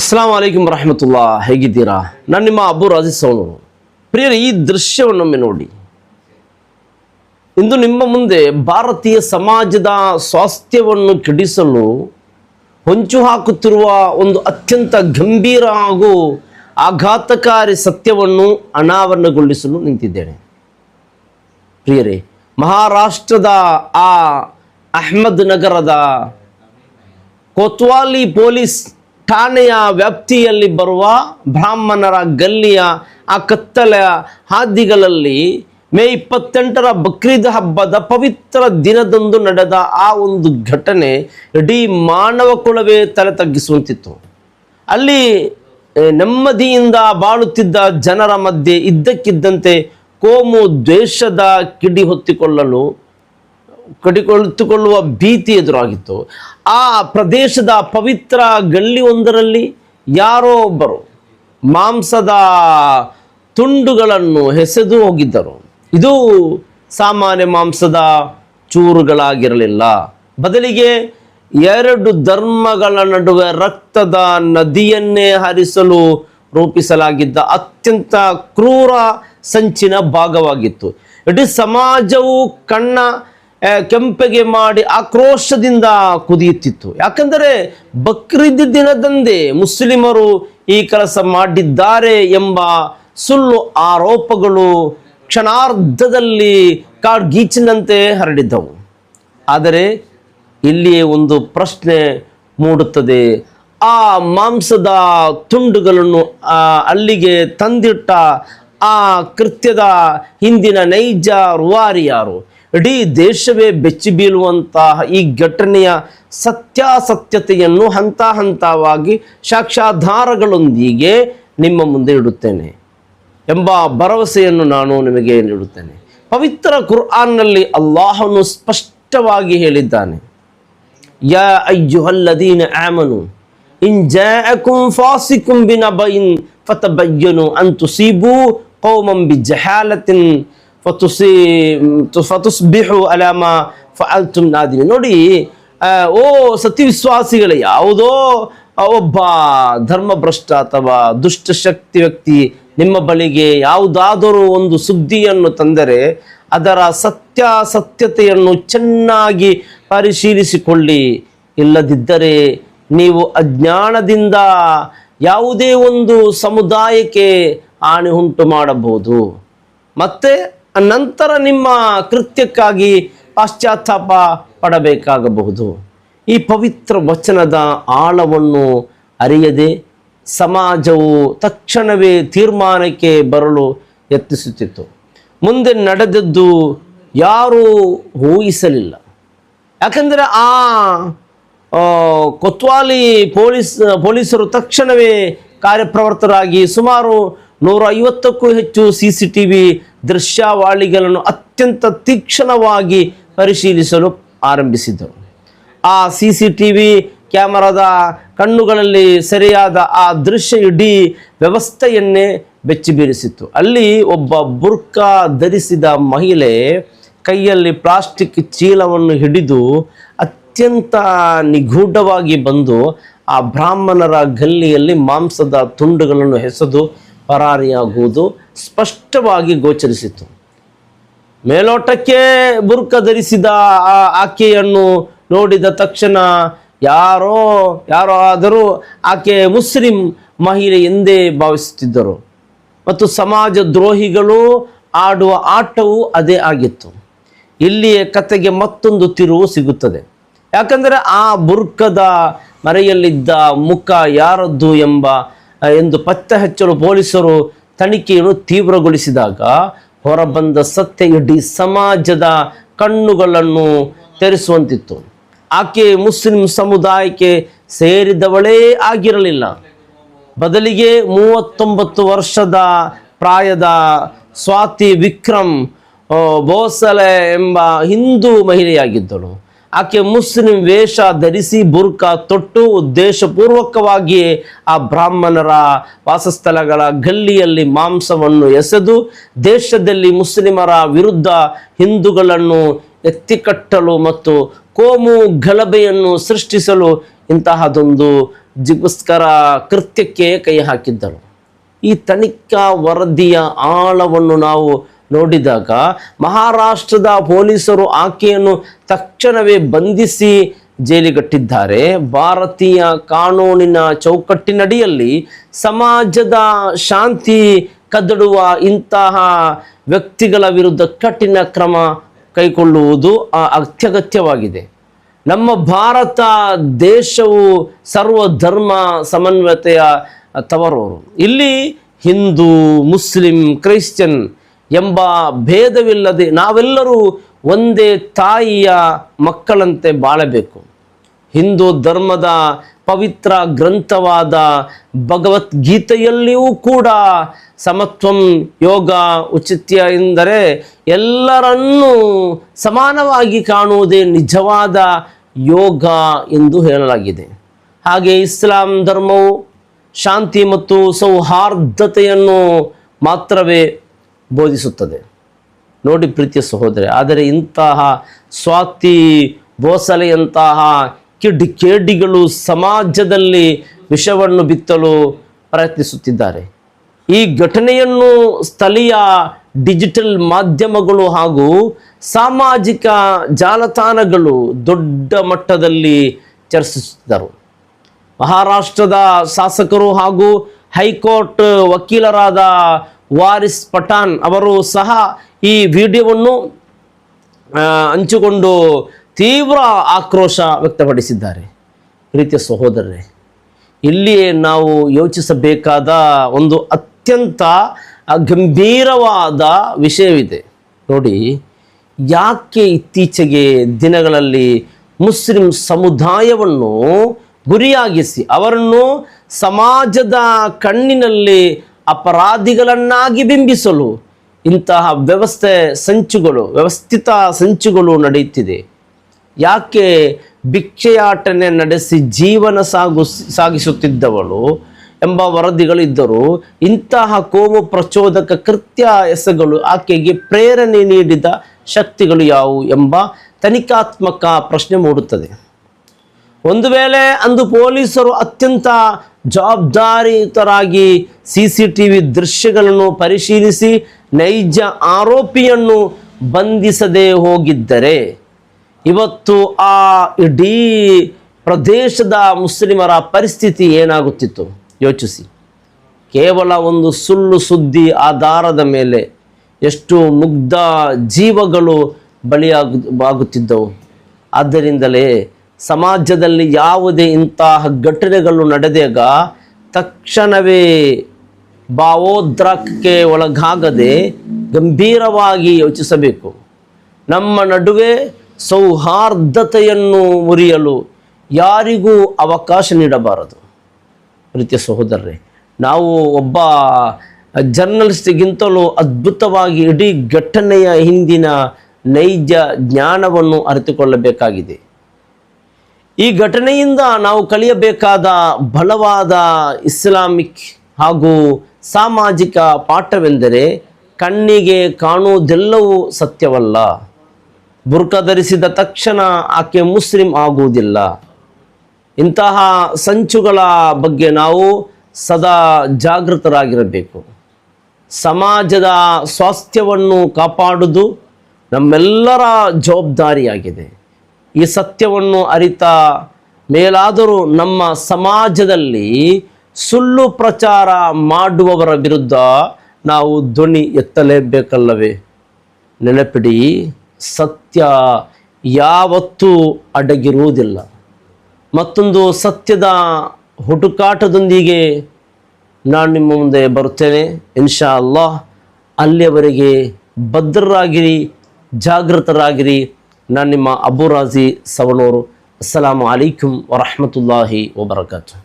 ಅಸ್ಸಲಾಂ ವಲೈಕುಂ ವರಹಮತುಲ್ಲಾ. ಹೇಗಿದ್ದೀರಾ? ನಾನು ನಿಮ್ಮ ಅಬ್ಬು ರಾಜೀಸ್ ಅವನು. ಪ್ರಿಯರೇ, ಈ ದೃಶ್ಯವನ್ನೊಮ್ಮೆ ನೋಡಿ. ಇಂದು ನಿಮ್ಮ ಮುಂದೆ ಭಾರತೀಯ ಸಮಾಜದ ಸ್ವಾಸ್ಥ್ಯವನ್ನು ಕೆಡಿಸಲು ಹೊಂಚು ಹಾಕುತ್ತಿರುವ ಒಂದು ಅತ್ಯಂತ ಗಂಭೀರ ಹಾಗೂ ಆಘಾತಕಾರಿ ಸತ್ಯವನ್ನು ಅನಾವರಣಗೊಳಿಸಲು ನಿಂತಿದ್ದೇನೆ. ಪ್ರಿಯರೇ, ಮಹಾರಾಷ್ಟ್ರದ ಆ ಅಹ್ಮದ್ ನಗರದ ಕೊತ್ವಾಲಿ ಪೊಲೀಸ್ ಠಾಣೆಯ ವ್ಯಾಪ್ತಿಯಲ್ಲಿ ಬರುವ ಬ್ರಾಹ್ಮಣರ ಗಲ್ಲಿಯ ಆ ಕತ್ತಲೆಯ ಹಾದಿಗಳಲ್ಲಿ ಮೇ 28ರ ಬಕ್ರೀದ್ ಹಬ್ಬದ ಪವಿತ್ರ ದಿನದಂದು ನಡೆದ ಆ ಒಂದು ಘಟನೆ ಇಡೀ ಮಾನವ ಕುಲವೇ ತಲೆ ತಗ್ಗಿಸುವಂತಿತ್ತು. ಅಲ್ಲಿ ನೆಮ್ಮದಿಯಿಂದ ಬಾಳುತ್ತಿದ್ದ ಜನರ ಮಧ್ಯೆ ಇದ್ದಕ್ಕಿದ್ದಂತೆ ಕೋಮು ದ್ವೇಷದ ಕಡಿಕೊಳ್ಳುವ ಭೀತಿ ಎದುರಾಗಿತ್ತು. ಆ ಪ್ರದೇಶದ ಪವಿತ್ರ ಗಲ್ಲಿಯೊಂದರಲ್ಲಿ ಯಾರೋ ಒಬ್ಬರು ಮಾಂಸದ ತುಂಡುಗಳನ್ನು ಎಸೆದು ಹೋಗಿದ್ದರು. ಇದು ಸಾಮಾನ್ಯ ಮಾಂಸದ ಚೂರುಗಳಾಗಿರಲಿಲ್ಲ. ಬದಲಿಗೆ ಎರಡು ಧರ್ಮಗಳ ನಡುವೆ ರಕ್ತದ ನದಿಯನ್ನೇ ಹರಿಸಲು ರೂಪಿಸಲಾಗಿದ್ದ ಅತ್ಯಂತ ಕ್ರೂರ ಸಂಚಿನ ಭಾಗವಾಗಿತ್ತು. ಇಡೀ ಸಮಾಜವು ಕೆಂಪಗೆ ಮಾಡಿ ಆಕ್ರೋಶದಿಂದ ಕುದಿಯುತ್ತಿತ್ತು. ಯಾಕಂದರೆ ಬಕ್ರೀದ್ ದಿನದಂದೇ ಮುಸ್ಲಿಮರು ಈ ಕೆಲಸ ಮಾಡಿದ್ದಾರೆ ಎಂಬ ಸುಳ್ಳು ಆರೋಪಗಳು ಕ್ಷಣಾರ್ಧದಲ್ಲಿ ಕಾಡ್ಗೀಚಿನಂತೆ ಹರಡಿದ್ದವು. ಆದರೆ ಇಲ್ಲಿಯೇ ಒಂದು ಪ್ರಶ್ನೆ ಮೂಡುತ್ತದೆ. ಆ ಮಾಂಸದ ತುಂಡುಗಳನ್ನು ಅಲ್ಲಿಗೆ ತಂದಿಟ್ಟ ಆ ಕೃತ್ಯದ ಹಿಂದಿನ ನೈಜ ರೂವಾರಿ ಯಾರು? ಇಡೀ ದೇಶವೇ ಬೆಚ್ಚಿ ಬೀಳುವಂತಹ ಈ ಘಟನೆಯ ಸತ್ಯಾಸತ್ಯತೆಯನ್ನು ಹಂತ ಹಂತವಾಗಿ ಸಾಕ್ಷ್ಯಾಧಾರಗಳೊಂದಿಗೆ ನಿಮ್ಮ ಮುಂದೆ ಇಡುತ್ತೇನೆ ಎಂಬ ಭರವಸೆಯನ್ನು ನಾನು ನಿಮಗೆ ನೀಡುತ್ತೇನೆ. ಪವಿತ್ರ ಕುರ್ಆನ್ನಲ್ಲಿ ಅಲ್ಲಾಹನು ಸ್ಪಷ್ಟವಾಗಿ ಹೇಳಿದ್ದಾನೆ, ಯಾ ಅಯ್ಯುಹಲ್ಲದೀನ ಆಮನು ಇನ್ ಜಾಅಕುಂ ಫಾಸಿಕುಂ ಬಿನಬಯಿನ್ ಫತಬಯ್ಯನು ಅನ್ ತುಸೀಬು ಕೌಮಂ ಬಿಜಹಾಲತಿನ್ ಫತುಸ್ಬಿಹು ಅಲಾ ಮಾ ಫಅಲ್ತುಂ ನಾದಿಮೀನ್. ನೋಡಿ, ಓ ಸತ್ಯವಿಶ್ವಾಸಿಗಳೇ, ಯಾವುದೋ ಒಬ್ಬ ಧರ್ಮಭ್ರಷ್ಟ ಅಥವಾ ದುಷ್ಟಶಕ್ತಿ ವ್ಯಕ್ತಿ ನಿಮ್ಮ ಬಳಿಗೆ ಯಾವುದಾದರೂ ಒಂದು ಸುದ್ದಿಯನ್ನು ತಂದರೆ ಅದರ ಸತ್ಯಾಸತ್ಯತೆಯನ್ನು ಚೆನ್ನಾಗಿ ಪರಿಶೀಲಿಸಿಕೊಳ್ಳಿ. ಇಲ್ಲದಿದ್ದರೆ ನೀವು ಅಜ್ಞಾನದಿಂದ ಯಾವುದೇ ಒಂದು ಸಮುದಾಯಕ್ಕೆ ಹಾನಿ ಉಂಟು ಮಾಡಬಹುದು, ಮತ್ತೆ ನಂತರ ನಿಮ್ಮ ಕೃತ್ಯಕ್ಕಾಗಿ ಪಾಶ್ಚಾತ್ತಾಪ ಪಡಬೇಕಾಗಬಹುದು. ಈ ಪವಿತ್ರ ವಚನದ ಆಳವನ್ನು ಅರಿಯದೆ ಸಮಾಜವು ತಕ್ಷಣವೇ ತೀರ್ಮಾನಕ್ಕೆ ಬರಲು ಯತ್ನಿಸುತ್ತಿತ್ತು. ಮುಂದೆ ನಡೆದದ್ದು ಯಾರೂ ಊಹಿಸಲಿಲ್ಲ. ಯಾಕಂದರೆ ಆ ಕೊತ್ವಾಲಿ ಪೊಲೀಸರು ತಕ್ಷಣವೇ ಕಾರ್ಯಪ್ರವೃತ್ತರಾಗಿ ಸುಮಾರು 150ಕ್ಕೂ ಹೆಚ್ಚು CCTV ದೃಶ್ಯಾವಳಿಗಳನ್ನು ಅತ್ಯಂತ ತೀಕ್ಷ್ಣವಾಗಿ ಪರಿಶೀಲಿಸಲು ಆರಂಭಿಸಿದರು. ಆ CCTV ಕ್ಯಾಮರಾದ ಕಣ್ಣುಗಳಲ್ಲಿ ಸರಿಯಾದ ಆ ದೃಶ್ಯ ಇಡೀ ವ್ಯವಸ್ಥೆಯನ್ನೇ ಬೆಚ್ಚಿ ಬೀಳಿಸಿತ್ತು. ಅಲ್ಲಿ ಒಬ್ಬ ಬುರ್ಕಾ ಧರಿಸಿದ ಮಹಿಳೆ ಕೈಯಲ್ಲಿ ಪ್ಲಾಸ್ಟಿಕ್ ಚೀಲವನ್ನು ಹಿಡಿದು ಅತ್ಯಂತ ನಿಗೂಢವಾಗಿ ಬಂದು ಆ ಬ್ರಾಹ್ಮಣರ ಗಲ್ಲಿಯಲ್ಲಿ ಮಾಂಸದ ತುಂಡುಗಳನ್ನು ಎಸೆದು ಪರಾರಿಯಾಗುವುದು ಸ್ಪಷ್ಟವಾಗಿ ಗೋಚರಿಸಿತು. ಮೇಲೋಟಕ್ಕೆ ಬುರ್ಕ ಧರಿಸಿದ ಆಕೆಯನ್ನು ನೋಡಿದ ತಕ್ಷಣ ಯಾರೋ ಆದರೂ ಆಕೆ ಮುಸ್ಲಿಂ ಮಹಿಳೆ ಎಂದೇ ಭಾವಿಸುತ್ತಿದ್ದರು ಮತ್ತು ಸಮಾಜ ದ್ರೋಹಿಗಳು ಆಡುವ ಆಟವೂ ಅದೇ ಆಗಿತ್ತು. ಇಲ್ಲಿಯೇ ಕತೆಗೆ ಮತ್ತೊಂದು ತಿರುವು ಸಿಗುತ್ತದೆ. ಯಾಕಂದರೆ ಆ ಬುರ್ಕದ ಮರೆಯಲ್ಲಿದ್ದ ಮುಖ ಯಾರದ್ದು ಎಂದು ಪತ್ತೆ ಹಚ್ಚಲು ಪೊಲೀಸರು ತನಿಖೆಯನ್ನು ತೀವ್ರಗೊಳಿಸಿದಾಗ ಹೊರಬಂದ ಸತ್ಯ ಇಡೀ ಸಮಾಜದ ಕಣ್ಣುಗಳನ್ನು ತೆರೆಸುವಂತಿತ್ತು. ಆಕೆ ಮುಸ್ಲಿಂ ಸಮುದಾಯಕ್ಕೆ ಸೇರಿದವಳೇ ಆಗಿರಲಿಲ್ಲ. ಬದಲಿಗೆ 39 ವರ್ಷದ ಪ್ರಾಯದ ಸ್ವಾತಿ ವಿಕ್ರಮ್ ಭೋಸಲೆ ಎಂಬ ಹಿಂದೂ ಮಹಿಳೆಯಾಗಿದ್ದಳು. ಆಕೆ ಮುಸ್ಲಿಂ ವೇಷ ಧರಿಸಿ ಬುರ್ಕಾ ತೊಟ್ಟು ಉದ್ದೇಶಪೂರ್ವಕವಾಗಿಯೇ ಆ ಬ್ರಾಹ್ಮಣರ ವಾಸಸ್ಥಳಗಳ ಗಲ್ಲಿಯಲ್ಲಿ ಮಾಂಸವನ್ನು ಎಸೆದು ದೇಶದಲ್ಲಿ ಮುಸ್ಲಿಮರ ವಿರುದ್ಧ ಹಿಂದೂಗಳನ್ನು ಎತ್ತಿಕಟ್ಟಲು ಮತ್ತು ಕೋಮು ಗಲಭೆಯನ್ನು ಸೃಷ್ಟಿಸಲು ಇಂತಹದೊಂದು ಜಿಗೋಸ್ಕರ ಕೃತ್ಯಕ್ಕೆ ಕೈ ಹಾಕಿದ್ದರು. ಈ ತನಿಖಾ ವರದಿಯ ಆಳವನ್ನು ನಾವು ನೋಡಿದಾಗ ಮಹಾರಾಷ್ಟ್ರದ ಪೊಲೀಸರು ಆಕೆಯನ್ನು ತಕ್ಷಣವೇ ಬಂಧಿಸಿ ಜೈಲಿಗಟ್ಟಿದ್ದಾರೆ. ಭಾರತೀಯ ಕಾನೂನಿನ ಚೌಕಟ್ಟಿನಡಿಯಲ್ಲಿ ಸಮಾಜದ ಶಾಂತಿ ಕದಡುವ ಇಂತಹ ವ್ಯಕ್ತಿಗಳ ವಿರುದ್ಧ ಕಠಿಣ ಕ್ರಮ ಕೈಗೊಳ್ಳುವುದು ಅತ್ಯಗತ್ಯವಾಗಿದೆ. ನಮ್ಮ ಭಾರತ ದೇಶವು ಸರ್ವಧರ್ಮ ಸಮನ್ವಯತೆಯ ತವರೂರು. ಇಲ್ಲಿ ಹಿಂದೂ, ಮುಸ್ಲಿಂ, ಕ್ರೈಶ್ಚಿಯನ್ ಎಂಬ ಭೇದವಿಲ್ಲದೆ ನಾವೆಲ್ಲರೂ ಒಂದೇ ತಾಯಿಯ ಮಕ್ಕಳಂತೆ ಬಾಳಬೇಕು. ಹಿಂದೂ ಧರ್ಮದ ಪವಿತ್ರ ಗ್ರಂಥವಾದ ಭಗವದ್ಗೀತೆಯಲ್ಲಿಯೂ ಕೂಡ ಸಮತ್ವಂ ಯೋಗ ಉಚಿತ್ಯ ಎಂದರೆ ಎಲ್ಲರನ್ನೂ ಸಮಾನವಾಗಿ ಕಾಣುವುದೇ ನಿಜವಾದ ಯೋಗ ಎಂದು ಹೇಳಲಾಗಿದೆ. ಹಾಗೆ ಇಸ್ಲಾಂ ಧರ್ಮವು ಶಾಂತಿ ಮತ್ತು ಸೌಹಾರ್ದತೆಯನ್ನು ಮಾತ್ರವೇ ಬೋಧಿಸುತ್ತದೆ. ನೋಡಿ ಪ್ರೀತಿಯ ಸಹೋದರಿ, ಆದರೆ ಇಂತಹ ಸ್ವಾತಿ ಭೋಸಲೆಯಂತಹ ಕಿಡಿಕೇಡಿಗಳು ಸಮಾಜದಲ್ಲಿ ವಿಷವನ್ನು ಬಿತ್ತಲು ಪ್ರಯತ್ನಿಸುತ್ತಿದ್ದಾರೆ. ಈ ಘಟನೆಯನ್ನು ಸ್ಥಳೀಯ ಡಿಜಿಟಲ್ ಮಾಧ್ಯಮಗಳು ಹಾಗೂ ಸಾಮಾಜಿಕ ಜಾಲತಾಣಗಳು ದೊಡ್ಡ ಮಟ್ಟದಲ್ಲಿ ಚರ್ಚಿಸುತ್ತಿದ್ದರು. ಮಹಾರಾಷ್ಟ್ರದ ಶಾಸಕರು ಹಾಗೂ ಹೈಕೋರ್ಟ್ ವಕೀಲರಾದ ವಾರಿಸ್ ಪಠಾಣ್ ಅವರು ಸಹ ಈ ವಿಡಿಯೋವನ್ನು ಹಂಚಿಕೊಂಡು ತೀವ್ರ ಆಕ್ರೋಶ ವ್ಯಕ್ತಪಡಿಸಿದ್ದಾರೆ. ಪ್ರೀತಿಯ ಸಹೋದರರೇ, ಇಲ್ಲಿಯೇ ನಾವು ಯೋಚಿಸಬೇಕಾದ ಒಂದು ಅತ್ಯಂತ ಗಂಭೀರವಾದ ವಿಷಯವಿದೆ. ನೋಡಿ, ಯಾಕೆ ಇತ್ತೀಚೆಗೆ ದಿನಗಳಲ್ಲಿ ಮುಸ್ಲಿಂ ಸಮುದಾಯವನ್ನು ಗುರಿಯಾಗಿಸಿ ಅವರನ್ನು ಸಮಾಜದ ಕಣ್ಣಿನಲ್ಲಿ ಅಪರಾಧಿಗಳನ್ನಾಗಿ ಬಿಂಬಿಸಲು ಇಂತಹ ವ್ಯವಸ್ಥಿತ ಸಂಚುಗಳು ನಡೆಯುತ್ತಿದೆ? ಯಾಕೆ ಭಿಕ್ಷೆಯಾಟನೆ ನಡೆಸಿ ಜೀವನ ಸಾಗಿಸುತ್ತಿದ್ದವಳು ಎಂಬ ವರದಿಗಳಿದ್ದರೂ ಇಂತಹ ಕೋಮು ಪ್ರಚೋದಕ ಕೃತ್ಯ ಎಸಗಲು ಆಕೆಗೆ ಪ್ರೇರಣೆ ನೀಡಿದ ಶಕ್ತಿಗಳು ಯಾವುವು ಎಂಬ ತನಿಖಾತ್ಮಕ ಪ್ರಶ್ನೆ ಮೂಡುತ್ತದೆ. ಒಂದು ವೇಳೆ ಅಂದು ಪೊಲೀಸರು ಅತ್ಯಂತ ಜವಾಬ್ದಾರಿಯುತರಾಗಿ CCTV ದೃಶ್ಯಗಳನ್ನು ಪರಿಶೀಲಿಸಿ ನೈಜ ಆರೋಪಿಯನ್ನು ಬಂಧಿಸದೇ ಹೋಗಿದ್ದರೆ ಇವತ್ತು ಆ ಇಡೀ ಪ್ರದೇಶದ ಮುಸ್ಲಿಮರ ಪರಿಸ್ಥಿತಿ ಏನಾಗುತ್ತಿತ್ತು ಯೋಚಿಸಿ. ಕೇವಲ ಒಂದು ಸುಳ್ಳು ಸುದ್ದಿ ಆಧಾರದ ಮೇಲೆ ಎಷ್ಟು ಮುಗ್ಧ ಜೀವಗಳು ಬಲಿಯಾಗುತ್ತಿದ್ದವು. ಆದ್ದರಿಂದಲೇ ಸಮಾಜದಲ್ಲಿ ಯಾವುದೇ ಇಂತಹ ಘಟನೆಗಳು ನಡೆದಾಗ ತಕ್ಷಣವೇ ಭಾವೋದ್ರೇಕಕ್ಕೆ ಒಳಗಾಗದೆ ಗಂಭೀರವಾಗಿ ಯೋಚಿಸಬೇಕು. ನಮ್ಮ ನಡುವೆ ಸೌಹಾರ್ದತೆಯನ್ನು ಮುರಿಯಲು ಯಾರಿಗೂ ಅವಕಾಶ ನೀಡಬಾರದು. ಪ್ರೀತಿಯ ಸಹೋದರರೇ, ನಾವು ಒಬ್ಬ ಜರ್ನಲಿಸ್ಟ್ಗಿಂತಲೂ ಅದ್ಭುತವಾಗಿ ಇಡೀ ಘಟನೆಯ ಹಿಂದಿನ ನೈಜ ಜ್ಞಾನವನ್ನು ಅರಿತುಕೊಳ್ಳಬೇಕಾಗಿದೆ. ಈ ಘಟನೆಯಿಂದ ನಾವು ಕಲಿಯಬೇಕಾದ ಬಲವಾದ ಇಸ್ಲಾಮಿಕ್ ಹಾಗೂ ಸಾಮಾಜಿಕ ಪಾಠವೆಂದರೆ ಕಣ್ಣಿಗೆ ಕಾಣುವುದೆಲ್ಲವೂ ಸತ್ಯವಲ್ಲ. ಬುರ್ಕ ಧರಿಸಿದ ತಕ್ಷಣ ಆಕೆ ಮುಸ್ಲಿಂ ಆಗುವುದಿಲ್ಲ. ಇಂತಹ ಸಂಚುಗಳ ಬಗ್ಗೆ ನಾವು ಸದಾ ಜಾಗೃತರಾಗಿರಬೇಕು. ಸಮಾಜದ ಸ್ವಾಸ್ಥ್ಯವನ್ನು ಕಾಪಾಡುವುದು ನಮ್ಮೆಲ್ಲರ ಜವಾಬ್ದಾರಿಯಾಗಿದೆ. ಈ ಸತ್ಯವನ್ನು ಅರಿತ ಮೇಲಾದರೂ ನಮ್ಮ ಸಮಾಜದಲ್ಲಿ ಸುಳ್ಳು ಪ್ರಚಾರ ಮಾಡುವವರ ವಿರುದ್ಧ ನಾವು ಧ್ವನಿ ಎತ್ತಲೇಬೇಕಲ್ಲವೇ? ನೆನಪಿಡಿ, ಸತ್ಯ ಯಾವತ್ತೂ ಅಡಗಿರುವುದಿಲ್ಲ. ಮತ್ತೊಂದು ಸತ್ಯದ ಹುಡುಕಾಟದೊಂದಿಗೆ ನಾನು ನಿಮ್ಮ ಮುಂದೆ ಬರುತ್ತೇನೆ ಇನ್ಶಾ ಅಲ್ಲಾಹ್. ಅಲ್ಲಿಯವರೆಗೆ ಭದ್ರರಾಗಿರಿ, ಜಾಗೃತರಾಗಿರಿ. ನಾನು ನಿಮ್ಮ ಅಬು ರಾಜಿ ಸವಣೂರು. ಅಸ್ಸಲಾಮು ಅಲೈಕುಂ ವರಹಮತುಲ್ಲಾಹಿ ವಬರಕಾತು.